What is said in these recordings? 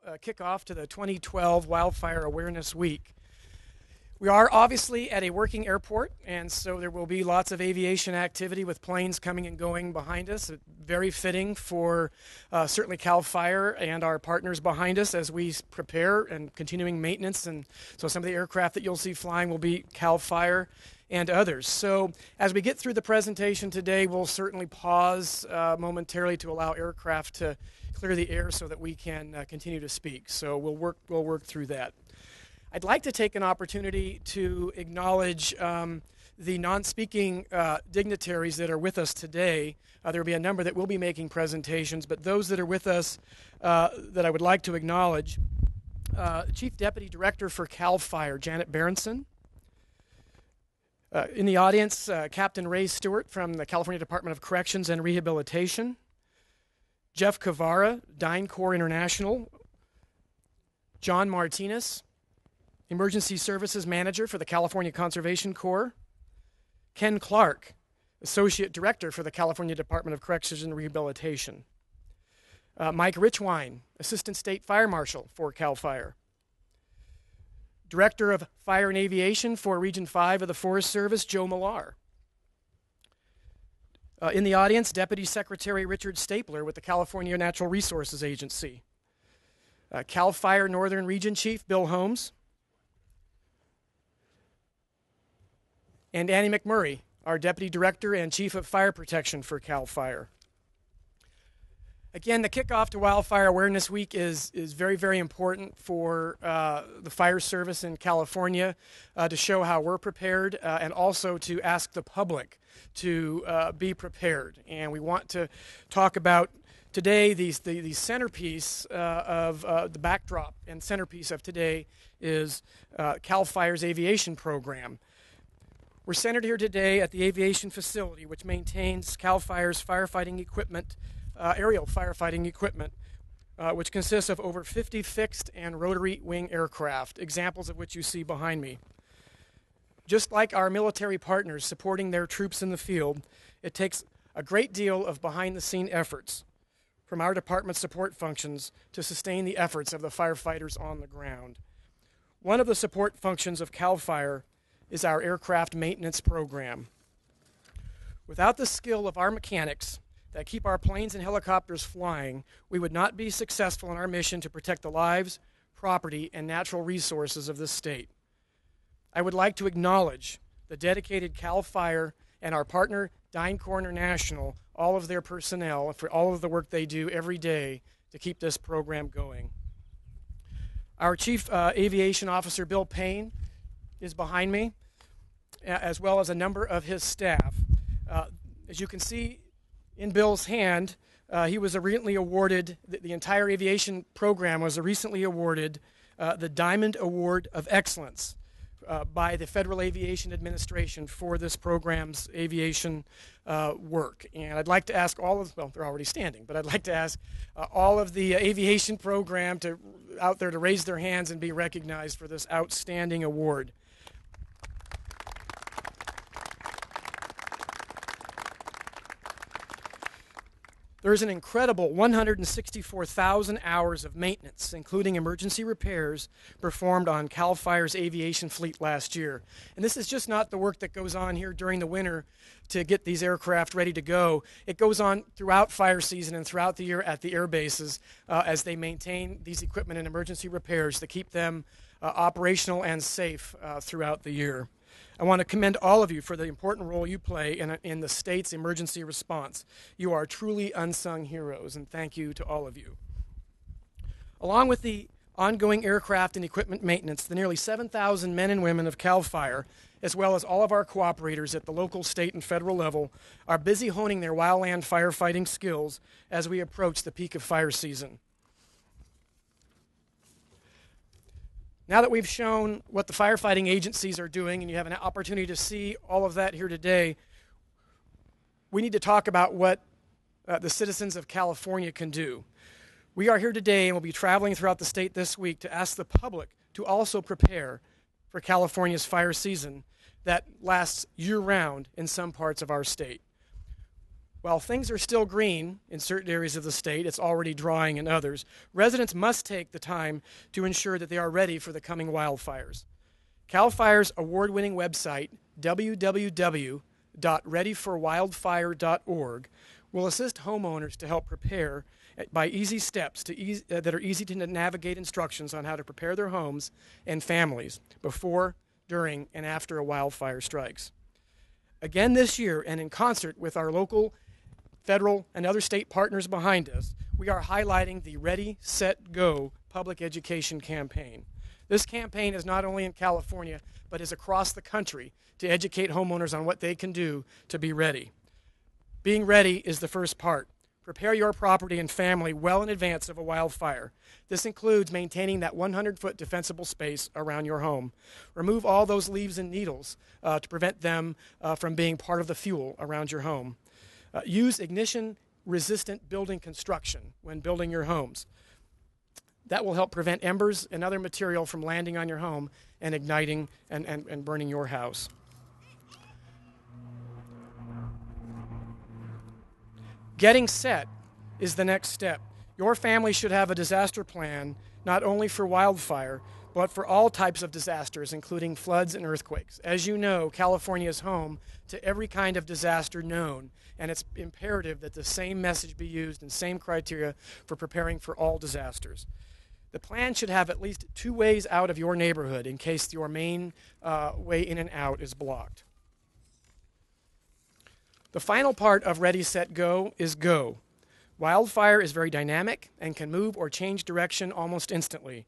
the kickoff to the 2012 Wildfire Awareness Week. We are obviously at a working airport, and so there will be lots of aviation activity with planes coming and going behind us. Very fitting for certainly CAL FIRE and our partners behind us as we prepare and continuing maintenance. And so some of the aircraft that you'll see flying will be CAL FIRE and others. So as we get through the presentation today, we'll certainly pause momentarily to allow aircraft to clear the air so that we can continue to speak. So we'll work through that. I'd like to take an opportunity to acknowledge the non-speaking dignitaries that are with us today. There will be a number that will be making presentations, but those that are with us that I would like to acknowledge, Chief Deputy Director for CAL FIRE, Janet Berenson. In the audience, Captain Ray Stewart from the California Department of Corrections and Rehabilitation. Jeff Cavara, DynCorp International. John Martinez, Emergency Services Manager for the California Conservation Corps. Ken Clark, Associate Director for the California Department of Corrections and Rehabilitation. Mike Richwine, Assistant State Fire Marshal for CAL FIRE. Director of Fire and Aviation for Region 5 of the Forest Service, Joe Millar. In the audience, Deputy Secretary Richard Stapler with the California Natural Resources Agency. CAL FIRE Northern Region Chief Bill Holmes. And Annie McMurray, our Deputy Director and Chief of Fire Protection for CAL FIRE. Again, the kickoff to Wildfire Awareness Week is very, very important for the fire service in California to show how we're prepared and also to ask the public to be prepared. And we want to talk about today the centerpiece of the backdrop and centerpiece of today is CAL FIRE's aviation program. We're centered here today at the aviation facility, which maintains CAL FIRE's firefighting equipment, aerial firefighting equipment, which consists of over 50 fixed and rotary wing aircraft, examples of which you see behind me. Just like our military partners supporting their troops in the field, it takes a great deal of behind-the-scene efforts from our department support functions to sustain the efforts of the firefighters on the ground. One of the support functions of CAL FIRE is our aircraft maintenance program. Without the skill of our mechanics that keep our planes and helicopters flying, we would not be successful in our mission to protect the lives, property, and natural resources of this state. I would like to acknowledge the dedicated CAL FIRE and our partner DynCorp International, all of their personnel, for all of the work they do every day to keep this program going. Our Chief Aviation Officer, Bill Payne, is behind me, as well as a number of his staff. As you can see in Bill's hand, he was recently awarded, the entire aviation program was recently awarded the Diamond Award of Excellence by the Federal Aviation Administration for this program's aviation work. And I'd like to ask well, they're already standing, but I'd like to ask all of the aviation program out there to raise their hands and be recognized for this outstanding award. There's an incredible 164,000 hours of maintenance, including emergency repairs, performed on CAL FIRE's aviation fleet last year. And this is just not the work that goes on here during the winter to get these aircraft ready to go. It goes on throughout fire season and throughout the year at the air bases as they maintain these equipment and emergency repairs to keep them operational and safe throughout the year. I want to commend all of you for the important role you play in the state's emergency response. You are truly unsung heroes, and thank you to all of you. Along with the ongoing aircraft and equipment maintenance, the nearly 7,000 men and women of CAL FIRE, as well as all of our cooperators at the local, state, and federal level, are busy honing their wildland firefighting skills as we approach the peak of fire season. Now that we've shown what the firefighting agencies are doing, and you have an opportunity to see all of that here today, we need to talk about what the citizens of California can do. We are here today and will be traveling throughout the state this week to ask the public to also prepare for California's fire season that lasts year-round in some parts of our state. While things are still green in certain areas of the state, it's already drying in others, residents must take the time to ensure that they are ready for the coming wildfires. CAL FIRE's award-winning website, www.readyforwildfire.org, will assist homeowners to help prepare by easy steps that are easy to navigate instructions on how to prepare their homes and families before, during, and after a wildfire strikes. Again this year, and in concert with our local, federal, and other state partners behind us, we are highlighting the Ready, Set, Go public education campaign. This campaign is not only in California, but is across the country to educate homeowners on what they can do to be ready. Being ready is the first part. Prepare your property and family well in advance of a wildfire. This includes maintaining that 100-foot defensible space around your home. Remove all those leaves and needles to prevent them from being part of the fuel around your home. Use ignition-resistant building construction when building your homes. That will help prevent embers and other material from landing on your home and igniting and burning your house. Getting set is the next step. Your family should have a disaster plan not only for wildfire, but for all types of disasters, including floods and earthquakes. As you know, California is home to every kind of disaster known, and it's imperative that the same message be used and same criteria for preparing for all disasters. The plan should have at least 2 ways out of your neighborhood in case your main way in and out is blocked. The final part of Ready, Set, Go is go. Wildfire is very dynamic and can move or change direction almost instantly.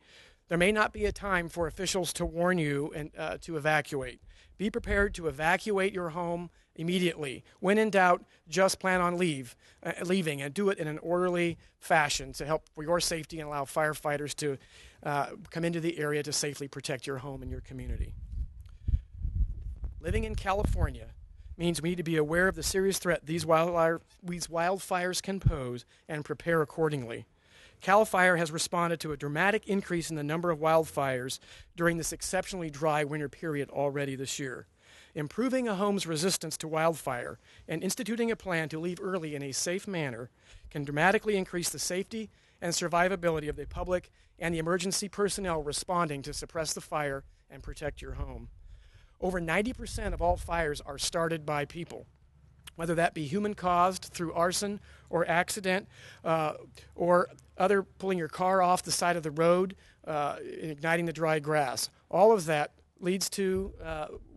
There may not be a time for officials to warn you and to evacuate. Be prepared to evacuate your home immediately. When in doubt, just plan on leaving, and do it in an orderly fashion to help for your safety and allow firefighters to come into the area to safely protect your home and your community. Living in California means we need to be aware of the serious threat these wildfires can pose and prepare accordingly. CAL FIRE has responded to a dramatic increase in the number of wildfires during this exceptionally dry winter period already this year. Improving a home's resistance to wildfire and instituting a plan to leave early in a safe manner can dramatically increase the safety and survivability of the public and the emergency personnel responding to suppress the fire and protect your home. Over 90% of all fires are started by people, whether that be human-caused through arson or accident or other pulling your car off the side of the road and igniting the dry grass. All of that leads to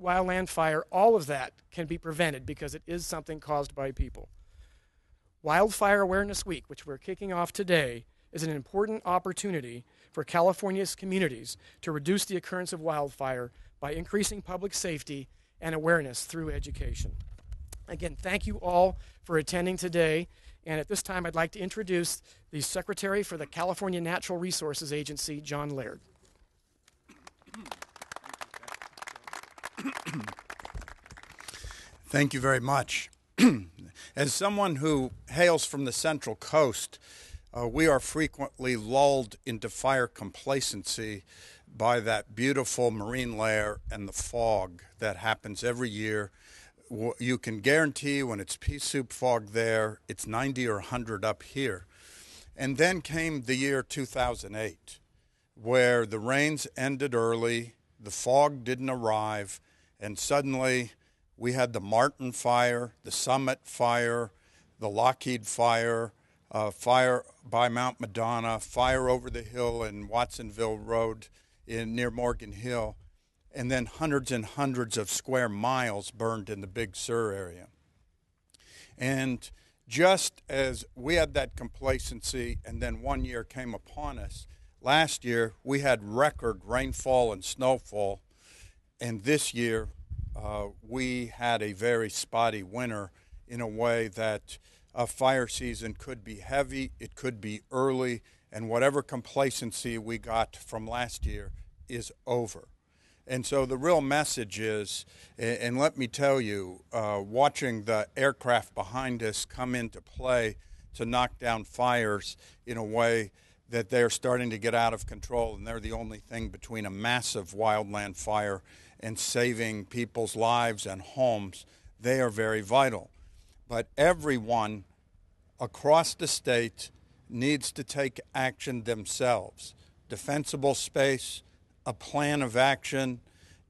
wildland fire. All of that can be prevented because it is something caused by people. Wildfire Awareness Week, which we're kicking off today, is an important opportunity for California's communities to reduce the occurrence of wildfire by increasing public safety and awareness through education. Again, thank you all for attending today. And at this time, I'd like to introduce the Secretary for the California Natural Resources Agency, John Laird. Thank you very much. As someone who hails from the Central Coast, we are frequently lulled into fire complacency by that beautiful marine layer and the fog that happens every year. You can guarantee when it's pea soup fog there, it's 90 or 100 up here. And then came the year 2008, where the rains ended early, the fog didn't arrive, and suddenly we had the Martin fire, the Summit fire, the Lockheed fire, fire by Mount Madonna, fire over the hill in Watsonville Road near Morgan Hill, and then hundreds and hundreds of square miles burned in the Big Sur area. And just as we had that complacency and then one year came upon us, last year we had record rainfall and snowfall, and this year we had a very spotty winter in a way that a fire season could be heavy, it could be early, and whatever complacency we got from last year is over. And so the real message is, and let me tell you, watching the aircraft behind us come into play to knock down fires in a way that they're starting to get out of control, and they're the only thing between a massive wildland fire and saving people's lives and homes, they are very vital. but everyone across the state needs to take action themselves. Defensible space, a plan of action,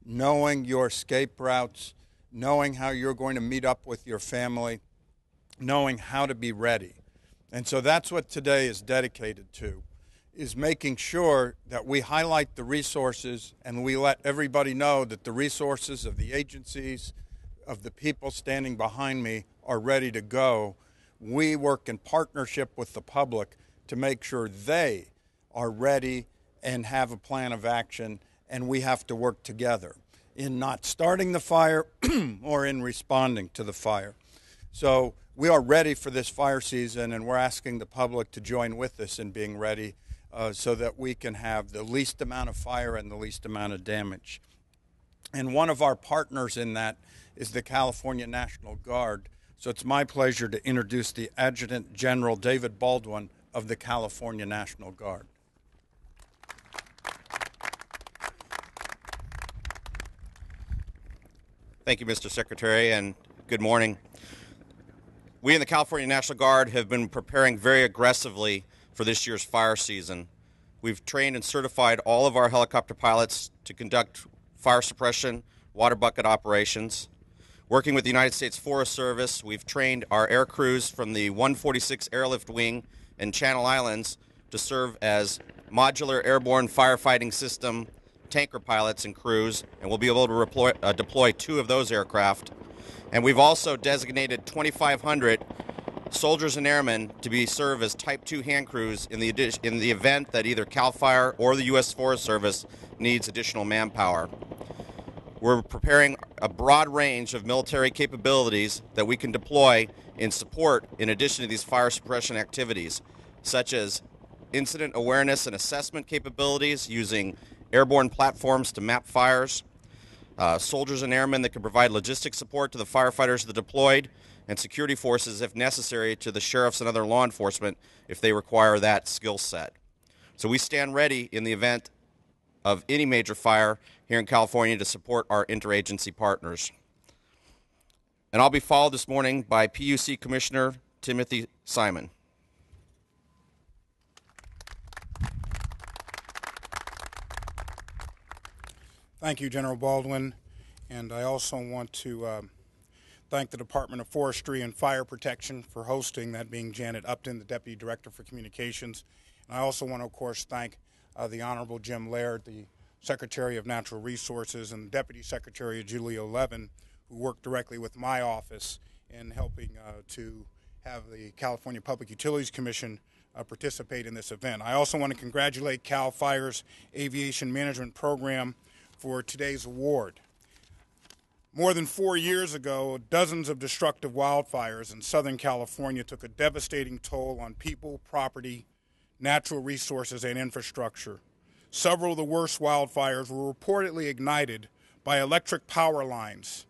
knowing your escape routes, knowing how you're going to meet up with your family, knowing how to be ready. And so that's what today is dedicated to, is making sure that we highlight the resources and we let everybody know that the resources of the agencies, of the people standing behind me are ready to go. We work in partnership with the public to make sure they are ready and have a plan of action, and we have to work together in not starting the fire or in responding to the fire. So we are ready for this fire season, and we're asking the public to join with us in being ready so that we can have the least amount of fire and the least amount of damage. And one of our partners in that is the California National Guard. So it's my pleasure to introduce the Adjutant General David Baldwin of the California National Guard. Thank you, Mr. Secretary, and good morning. We in the California National Guard have been preparing very aggressively for this year's fire season. We've trained and certified all of our helicopter pilots to conduct fire suppression, water bucket operations. Working with the United States Forest Service, we've trained our air crews from the 146 Airlift Wing in Channel Islands to serve as modular airborne firefighting system tanker pilots and crews, and we'll be able to deploy 2 of those aircraft. And we've also designated 2,500 soldiers and airmen to serve as Type 2 hand crews in the event that either CAL FIRE or the U.S. Forest Service needs additional manpower. We're preparing a broad range of military capabilities that we can deploy in support in addition to these fire suppression activities, such as incident awareness and assessment capabilities using airborne platforms to map fires, soldiers and airmen that can provide logistic support to the firefighters that are deployed, and security forces, if necessary, to the sheriffs and other law enforcement if they require that skill set. So we stand ready in the event of any major fire here in California to support our interagency partners. And I'll be followed this morning by PUC Commissioner Timothy Simon. Thank you, General Baldwin, and I also want to thank the Department of Forestry and Fire Protection for hosting, that being Janet Upton, the Deputy Director for Communications. And I also want to, of course, thank the Honorable Jim Laird, the Secretary of Natural Resources, and the Deputy Secretary Julia Levin, who worked directly with my office in helping to have the California Public Utilities Commission participate in this event. I also want to congratulate CAL FIRE's Aviation Management Program for today's award. More than 4 years ago, dozens of destructive wildfires in Southern California took a devastating toll on people, property, natural resources, and infrastructure. Several of the worst wildfires were reportedly ignited by electric power lines,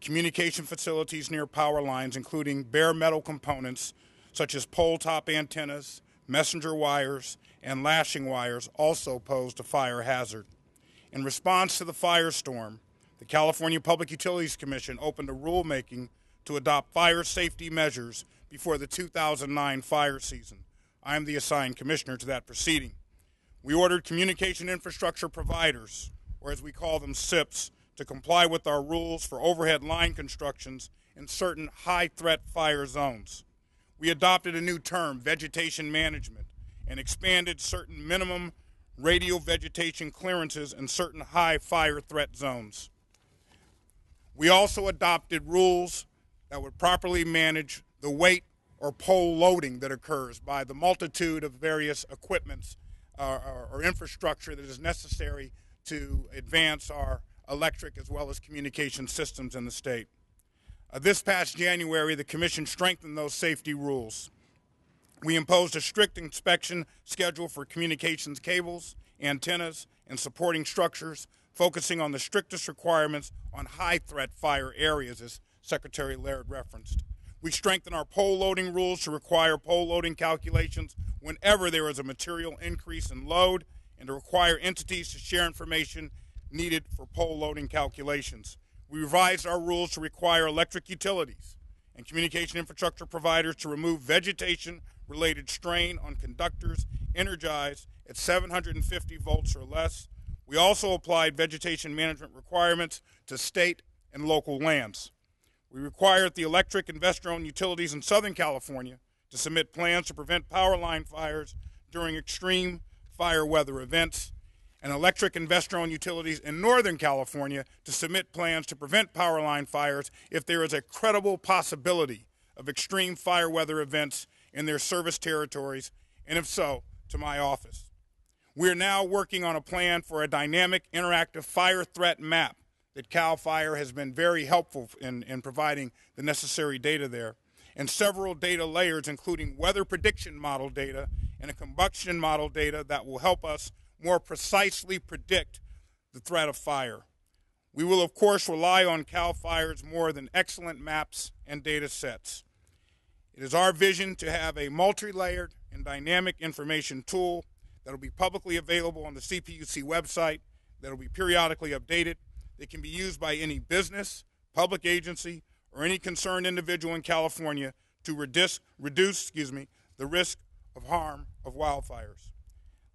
communication facilities near power lines, including bare metal components such as pole-top antennas, messenger wires, and lashing wires also posed a fire hazard. In response to the firestorm, the California Public Utilities Commission opened a rulemaking to adopt fire safety measures before the 2009 fire season. I am the assigned commissioner to that proceeding. We ordered communication infrastructure providers, or as we call them SIPs, to comply with our rules for overhead line constructions in certain high-threat fire zones. We adopted a new term, vegetation management, and expanded certain minimum radio vegetation clearances in certain high fire threat zones. We also adopted rules that would properly manage the weight or pole loading that occurs by the multitude of various equipments or infrastructure that is necessary to advance our electric as well as communication systems in the state. This past January, the Commission strengthened those safety rules. We imposed a strict inspection schedule for communications cables, antennas, and supporting structures, focusing on the strictest requirements on high-threat fire areas, as Secretary Laird referenced. We strengthened our pole loading rules to require pole loading calculations whenever there is a material increase in load and to require entities to share information needed for pole loading calculations. We revised our rules to require electric utilities and communication infrastructure providers to remove vegetation-related strain on conductors energized at 750 volts or less. We also applied vegetation management requirements to state and local lands. We required the electric investor-owned utilities in Southern California to submit plans to prevent power line fires during extreme fire weather events, and electric investor-owned utilities in Northern California to submit plans to prevent power line fires if there is a credible possibility of extreme fire weather events in their service territories, and if so, to my office. We are now working on a plan for a dynamic, interactive fire threat map that CAL FIRE has been very helpful in providing the necessary data there, and several data layers, including weather prediction model data and a combustion model data that will help us more precisely predict the threat of fire. We will, of course, rely on CAL FIRE's more than excellent maps and data sets. It is our vision to have a multi-layered and dynamic information tool that will be publicly available on the CPUC website, that will be periodically updated, that can be used by any business, public agency, or any concerned individual in California to reduce the risk of harm of wildfires.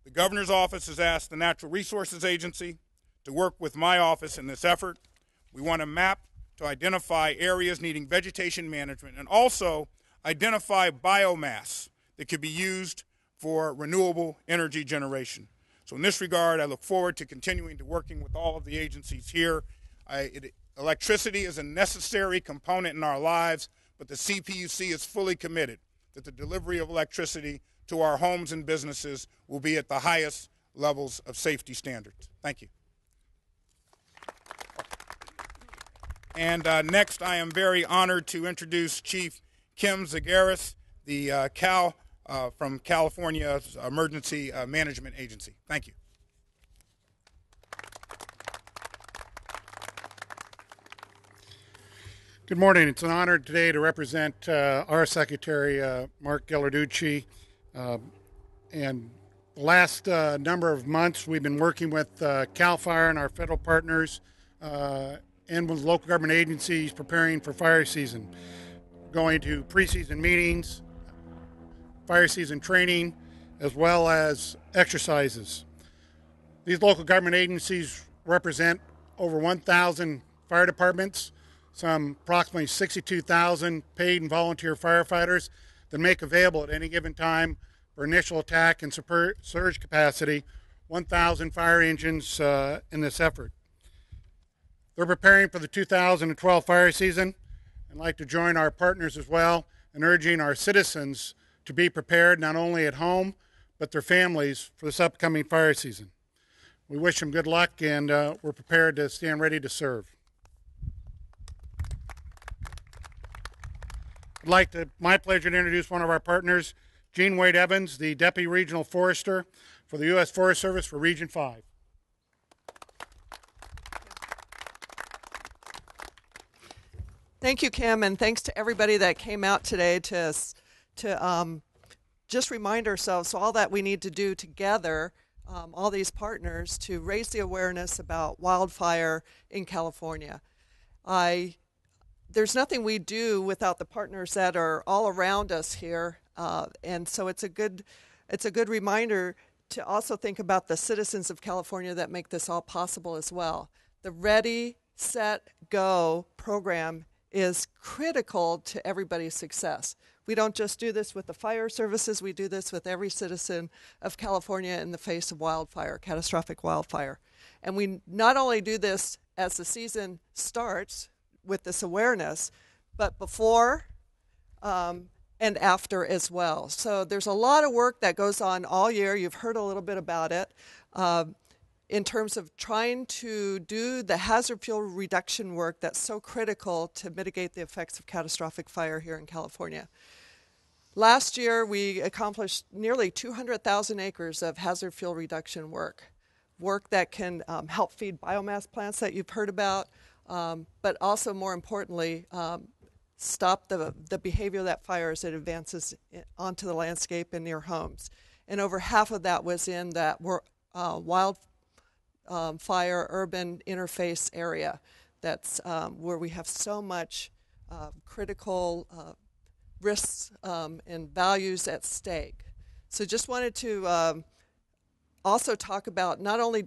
The Governor's Office has asked the Natural Resources Agency to work with my office in this effort. We want a map to identify areas needing vegetation management and also identify biomass that could be used for renewable energy generation. So in this regard, I look forward to continuing to working with all of the agencies here. Electricity is a necessary component in our lives, but the CPUC is fully committed that the delivery of electricity to our homes and businesses will be at the highest levels of safety standards. Thank you. And next, I am very honored to introduce Chief Kim Zagaris, the CAL from California's Emergency Management Agency. Thank you. Good morning. It's an honor today to represent our Secretary, Mark Ghilarducci. And the last number of months, we've been working with CAL FIRE and our federal partners and with local government agencies preparing for fire season, going to preseason meetings, fire season training, as well as exercises. These local government agencies represent over 1,000 fire departments, some approximately 62,000 paid and volunteer firefighters that make available at any given time for initial attack and surge capacity 1,000 fire engines in this effort. They're preparing for the 2012 fire season and like to join our partners as well in urging our citizens to be prepared not only at home but their families for this upcoming fire season. We wish them good luck, and we're prepared to stand ready to serve. My pleasure to introduce one of our partners, Gene Wade Evans, the Deputy Regional Forester for the U.S. Forest Service for Region 5. Thank you, Kim, and thanks to everybody that came out today to just remind ourselves all that we need to do together, all these partners, to raise the awareness about wildfire in California. There's nothing we do without the partners that are all around us here, and so it's a good reminder to also think about the citizens of California that make this all possible as well. The Ready, Set, Go program is critical to everybody's success. We don't just do this with the fire services, we do this with every citizen of California in the face of wildfire, catastrophic wildfire. And we not only do this as the season starts with this awareness, but before and after as well. So there's a lot of work that goes on all year. You've heard a little bit about it in terms of trying to do the hazard fuel reduction work that's so critical to mitigate the effects of catastrophic fire here in California. Last year, we accomplished nearly 200,000 acres of hazard fuel reduction work that can help feed biomass plants that you've heard about, but also, more importantly, stop the behavior of that fire as it advances onto the landscape and near homes. And over half of that was in that wildfire urban interface area. That's where we have so much critical risks and values at stake. So just wanted to also talk about not only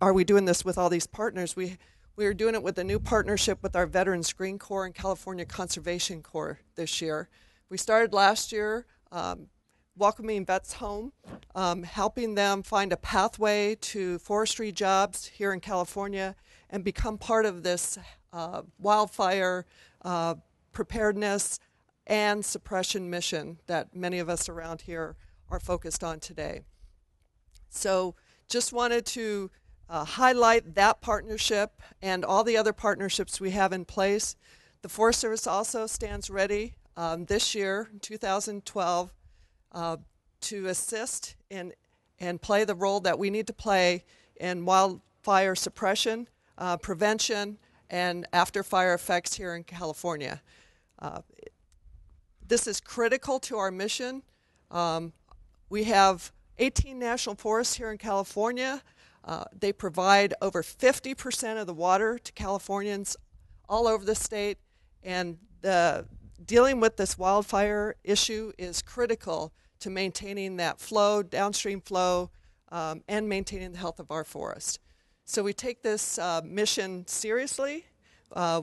are we doing this with all these partners, we are doing it with a new partnership with our Veterans Green Corps and California Conservation Corps this year. We started last year welcoming vets home, helping them find a pathway to forestry jobs here in California and become part of this wildfire preparedness and suppression mission that many of us around here are focused on today. So just wanted to highlight that partnership and all the other partnerships we have in place. The Forest Service also stands ready this year, 2012, to assist and play the role that we need to play in wildfire suppression, prevention, and after fire effects here in California. This is critical to our mission. We have 18 national forests here in California. They provide over 50% of the water to Californians all over the state, and dealing with this wildfire issue is critical to maintaining that flow, downstream flow, and maintaining the health of our forest. So we take this mission seriously.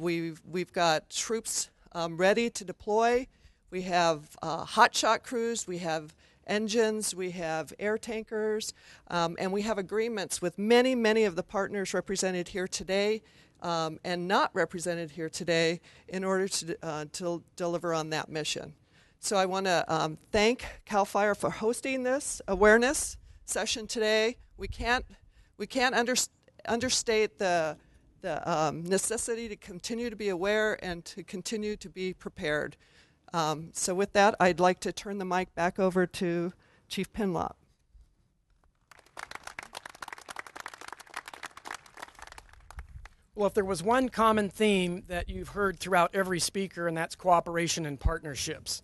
We've got troops ready to deploy. We have hotshot crews, we have engines, we have air tankers, and we have agreements with many of the partners represented here today and not represented here today in order to deliver on that mission. So I want to thank CAL FIRE for hosting this awareness session today. We can't understate the necessity to continue to be aware and to continue to be prepared. So with that, I'd like to turn the mic back over to Chief Pinlop. Well, if there was one common theme that you've heard throughout every speaker, and that's cooperation and partnerships.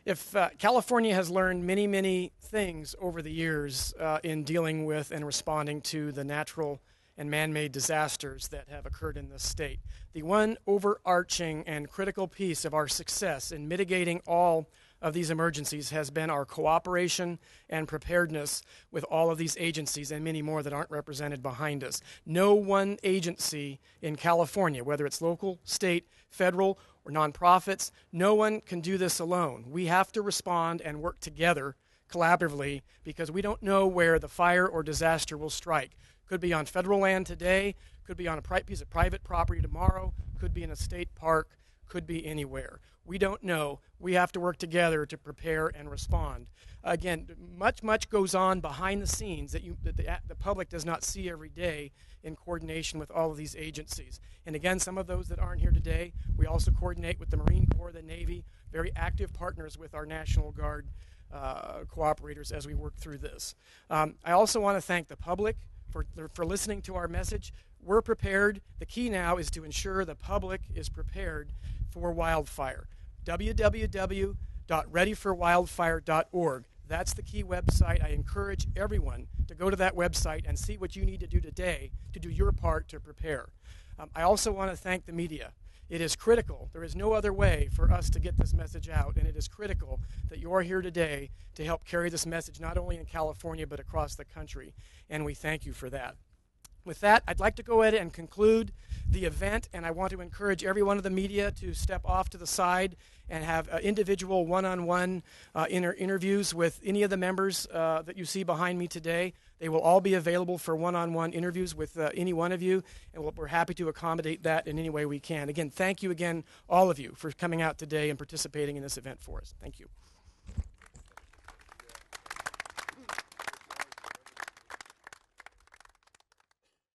If California has learned many things over the years in dealing with and responding to the natural and man-made disasters that have occurred in this state, the one overarching and critical piece of our success in mitigating all of these emergencies has been our cooperation and preparedness with all of these agencies and many more that aren't represented behind us. No one agency in California, whether it's local, state, federal, or nonprofits, no one can do this alone. We have to respond and work together collaboratively because we don't know where the fire or disaster will strike. Could be on federal land today, could be on a piece of private property tomorrow, could be in a state park, could be anywhere. We don't know. We have to work together to prepare and respond. Again, much goes on behind the scenes that the public does not see every day in coordination with all of these agencies. And again, some of those that aren't here today, we also coordinate with the Marine Corps, the Navy, very active partners with our National Guard cooperators as we work through this. I also want to thank the public for listening to our message. We're prepared. The key now is to ensure the public is prepared for wildfire. www.readyforwildfire.org. That's the key website. I encourage everyone to go to that website and see what you need to do today to do your part to prepare. I also want to thank the media. It is critical. There is no other way for us to get this message out, and it is critical that you are here today to help carry this message not only in California but across the country, and we thank you for that. With that, I'd like to go ahead and conclude the event, and I want to encourage every one of the media to step off to the side and have individual one-on-one interviews with any of the members that you see behind me today. They will all be available for one-on-one interviews with any one of you, and we're happy to accommodate that in any way we can. Again, thank you again, all of you, for coming out today and participating in this event for us. Thank you.